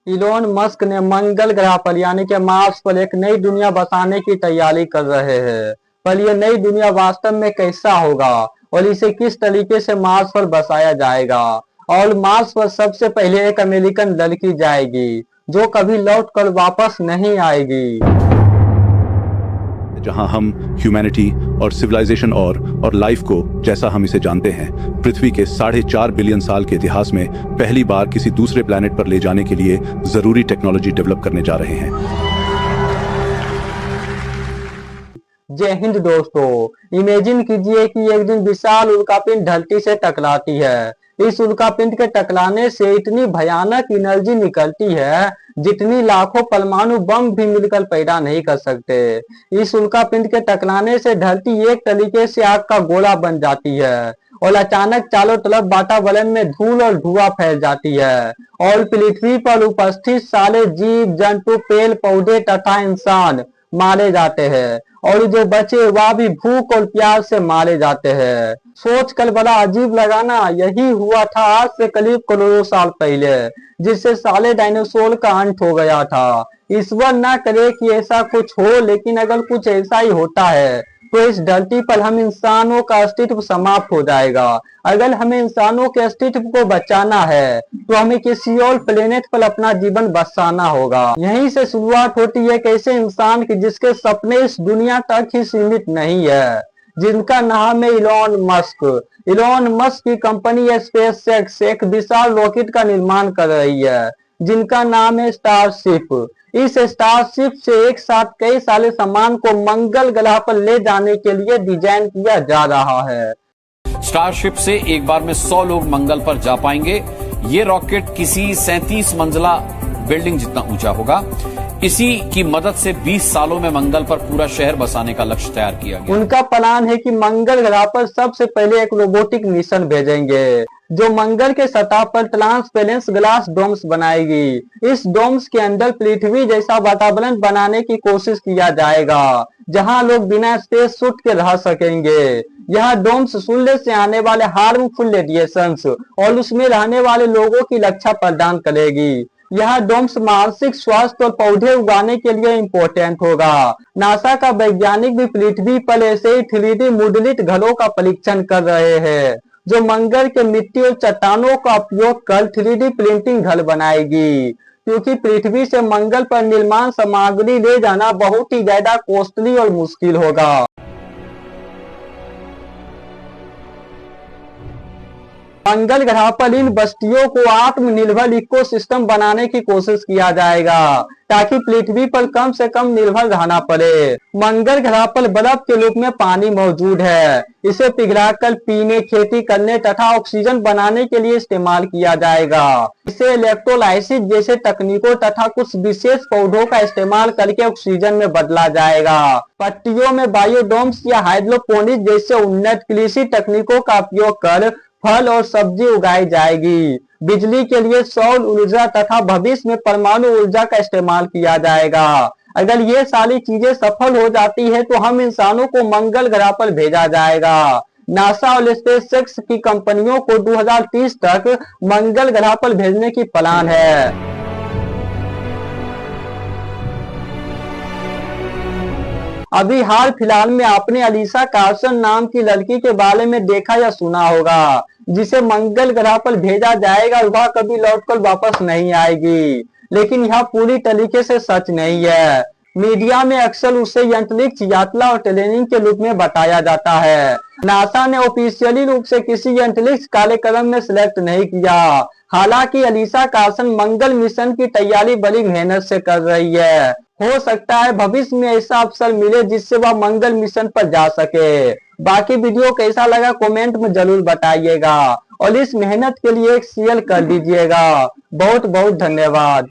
Elon Musk ने मंगल ग्रह पर यानी कि मार्स पर एक नई दुनिया बसाने की तैयारी कर रहे हैं। पर यह नई दुनिया वास्तव में कैसा होगा और इसे किस तरीके से मार्स पर बसाया जाएगा। और मार्स पर सबसे पहले एक अमेरिकन लड़की जाएगी जो कभी लौट कर वापस नहीं आएगी। जहां हम ह्यूमैनिटी और सिविलाइजेशन और लाइफ को जैसा हम इसे जानते हैं पृथ्वी के 4.5 बिलियन साल के इतिहास में पहली बार किसी दूसरे प्लैनेट पर ले जाने के लिए जरूरी टेक्नोलॉजी डेवलप करने जा रहे हैं। जय हिंद दोस्तों, इमेजिन कीजिए कि एक दिन विशाल उल्कापिंड धरती से टकराती है। इस उल्कापिंड के टकराने से इतनी भयानक एनर्जी निकलती है जितनी लाखों परमाणु बम भी मिलकर पैदा नहीं कर सकते। इस उल्कापिंड के टकराने से धरती एक तरीके से आग का गोला बन जाती है और अचानक चारों तरफ वातावरण में धूल और धुआं फैल जाती है और पृथ्वी पर उपस्थित सारे जीव जंतु पेड़ पौधे तथा इंसान मारे जाते हैं और जो बचे वह भी भूख और प्यास से मारे जाते हैं। सोच कर बड़ा अजीब लगा ना। यही हुआ था आज से करीब करोड़ों साल पहले, जिससे साले डायनासोर का अंत हो गया था। ईश्वर ना करे कि ऐसा कुछ हो, लेकिन अगर कुछ ऐसा ही होता है तो इस धरती पर हम इंसानों का अस्तित्व समाप्त हो जाएगा। अगर हमें इंसानों के अस्तित्व को बचाना है तो हमें किसी और प्लेनेट पर अपना जीवन बसाना होगा। यहीं से शुरुआत होती है एक ऐसे इंसान की जिसके सपने इस दुनिया तक ही सीमित नहीं है, जिनका नाम है इलोन मस्क। इलोन मस्क की कंपनी स्पेसएक्स एक विशाल रॉकेट का निर्माण कर रही है जिनका नाम है स्टारशिप। इस स्टारशिप से एक साथ कई सारे सामान को मंगल ग्रह पर ले जाने के लिए डिजाइन किया जा रहा है। स्टारशिप से एक बार में 100 लोग मंगल पर जा पाएंगे। ये रॉकेट किसी 37 मंजिला बिल्डिंग जितना ऊंचा होगा। इसी की मदद से 20 सालों में मंगल पर पूरा शहर बसाने का लक्ष्य तैयार किया गया। उनका प्लान है कि मंगल ग्रह पर सबसे पहले एक रोबोटिक मिशन भेजेंगे जो मंगल के सतह पर ट्रांसपेरेंट ग्लास डोम्स बनाएगी। इस डोम्स के अंदर पृथ्वी जैसा वातावरण बनाने की कोशिश किया जाएगा जहां लोग बिना स्पेस सूट के रह सकेंगे। यह डोम्स सूर्य से आने वाले हार्मफुल रेडिएशंस और उसमें रहने वाले लोगों की रक्षा प्रदान करेगी। यह डोम्स मानसिक स्वास्थ्य और पौधे उगाने के लिए इम्पोर्टेंट होगा। नासा का वैज्ञानिक भी पृथ्वी पर ऐसे ही 3D मुद्रित घरों का परीक्षण कर रहे हैं जो मंगल के मिट्टी और चट्टानों का उपयोग कर 3D प्रिंटिंग घर बनाएगी, क्योंकि पृथ्वी से मंगल पर निर्माण सामग्री ले जाना बहुत ही ज्यादा कॉस्टली और मुश्किल होगा। मंगल ग्रह पर इन बस्तियों को आत्मनिर्भर इकोसिस्टम बनाने की कोशिश किया जाएगा ताकि पृथ्वी पर कम से कम निर्भर रहना पड़े। मंगल ग्रह पर बर्फ के रूप में पानी मौजूद है। इसे पिघलाकर पीने, खेती करने तथा ऑक्सीजन बनाने के लिए इस्तेमाल किया जाएगा। इसे इलेक्ट्रोलाइसिस जैसे तकनीकों तथा कुछ विशेष पौधों का इस्तेमाल करके ऑक्सीजन में बदला जाएगा। पट्टियों में बायोडोम्स या हाइड्रोपोनिक्स जैसे उन्नत कृषि तकनीकों का उपयोग कर फल और सब्जी उगाई जाएगी। बिजली के लिए सौर ऊर्जा तथा भविष्य में परमाणु ऊर्जा का इस्तेमाल किया जाएगा। अगर ये सारी चीजें सफल हो जाती है तो हम इंसानों को मंगल ग्रह पर भेजा जाएगा। नासा और स्पेसएक्स की कंपनियों को 2030 तक मंगल ग्रह पर भेजने की प्लान है। अभी हाल फिलहाल में आपने अलीशा कार्सन नाम की लड़की के बारे में देखा या सुना होगा, जिसे मंगल ग्रह पर भेजा जाएगा और वह कभी लौटकर वापस नहीं आएगी। लेकिन यह पूरी तरीके से सच नहीं है। मीडिया में अक्सर उसे अंतरिक्ष यात्रा और ट्रेनिंग के रूप में बताया जाता है। नासा ने ऑफिशियली रूप से किसी अंतरिक्ष कार्यक्रम में सिलेक्ट नहीं किया। हालांकि अलीशा कार्सन मंगल मिशन की तैयारी बड़ी मेहनत से कर रही है। हो सकता है भविष्य में ऐसा अवसर मिले जिससे वह मंगल मिशन पर जा सके। बाकी वीडियो कैसा लगा कमेंट में जरूर बताइएगा और इस मेहनत के लिए एक शेयर कर दीजिएगा। बहुत बहुत धन्यवाद।